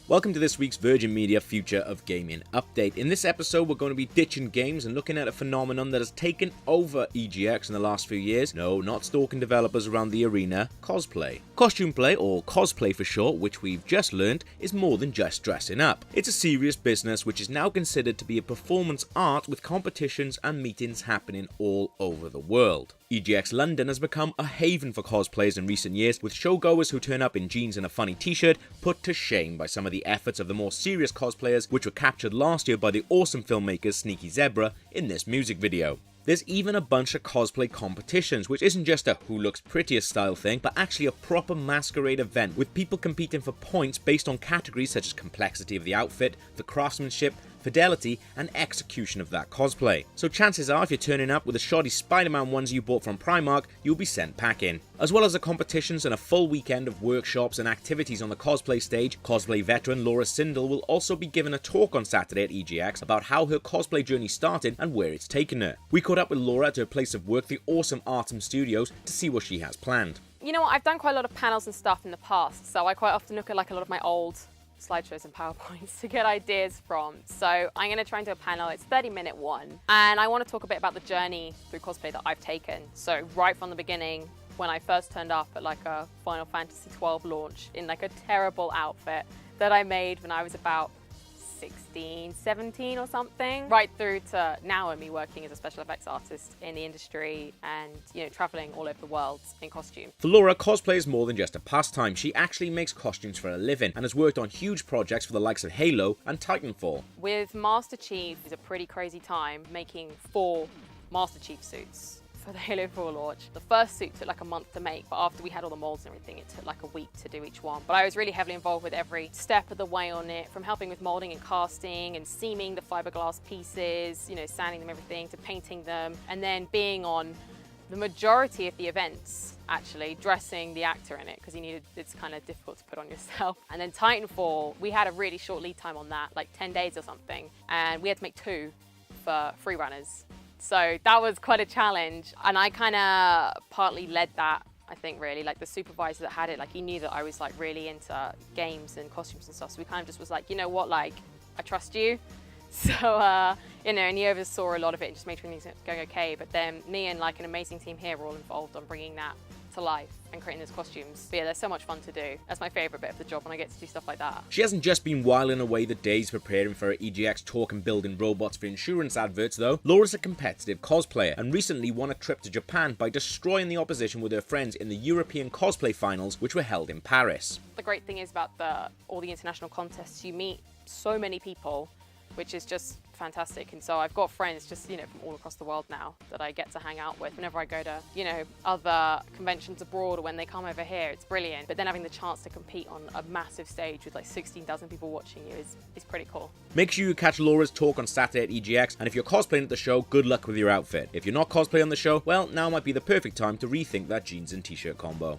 Welcome to this week's Virgin Media Future of Gaming update. In this episode, we're going to be ditching games and looking at a phenomenon that has taken over EGX in the last few years. No, not stalking developers around the arena, cosplay. Costume play, or cosplay for short, which we've just learned, is more than just dressing up. It's a serious business which is now considered to be a performance art with competitions and meetings happening all over the world. EGX London has become a haven for cosplayers in recent years, with showgoers who turn up in jeans and a funny t-shirt put to shame by some of the efforts of the more serious cosplayers which were captured last year by the awesome filmmakers Sneaky Zebra in this music video. There's even a bunch of cosplay competitions, which isn't just a who looks prettiest style thing, but actually a proper masquerade event with people competing for points based on categories such as complexity of the outfit, the craftsmanship, fidelity, and execution of that cosplay. So chances are if you're turning up with the shoddy Spider-Man ones you bought from Primark, you'll be sent packing. As well as the competitions and a full weekend of workshops and activities on the cosplay stage, cosplay veteran Laura Sindall will also be giving a talk on Saturday at EGX about how her cosplay journey started and where it's taken her. We caught up with Laura at her place of work, the awesome Artem Studios, to see what she has planned. You know what, I've done quite a lot of panels and stuff in the past, so I quite often look at a lot of my old slideshows and PowerPoints to get ideas from. So I'm going to try and do a panel. It's a 30-minute one, and I want to talk a bit about the journey through cosplay that I've taken. So right from the beginning, when I first turned up at like a Final Fantasy XII launch in like a terrible outfit that I made when I was about 16, 17 or something, right through to now and me working as a special effects artist in the industry and, you know, traveling all over the world in costume. For Laura, cosplay is more than just a pastime. She actually makes costumes for a living and has worked on huge projects for the likes of Halo and Titanfall. With Master Chief, it's a pretty crazy time making 4 Master Chief suits for the Halo 4 launch. The first suit took like a month to make, but after we had all the molds and everything, it took like a week to do each one. But I was really heavily involved with every step of the way on it, from helping with molding and casting and seaming the fiberglass pieces, you know, sanding them, everything, to painting them, and then being on the majority of the events, actually dressing the actor in it, because it's kind of difficult to put on yourself. And then Titanfall, we had a really short lead time on that, like 10 days or something, and we had to make 2 for free runners. So that was quite a challenge, and I kind of partly led that, I think, really. Like the supervisor that had it, like he knew that I was like really into games and costumes and stuff, so we kind of just was like, you know what, like, I trust you. So, you know, and he oversaw a lot of it and just made sure things were going okay. But then me and like an amazing team here were all involved on bringing that to life and creating those costumes. But yeah, they're so much fun to do. That's my favourite bit of the job, when I get to do stuff like that. She hasn't just been whiling away the days preparing for her EGX talk and building robots for insurance adverts though. Laura's a competitive cosplayer and recently won a trip to Japan by destroying the opposition with her friends in the European cosplay finals, which were held in Paris. The great thing is about all the international contests, you meet so many people, which is just fantastic. And so I've got friends just, you know, from all across the world now that I get to hang out with whenever I go to, you know, other conventions abroad, or when they come over here. It's brilliant. But then having the chance to compete on a massive stage with like 16,000 people watching you is pretty cool. Make sure you catch Laura's talk on Saturday at EGX, and if you're cosplaying at the show, good luck with your outfit. If you're not cosplaying on the show, well, now might be the perfect time to rethink that jeans and t-shirt combo.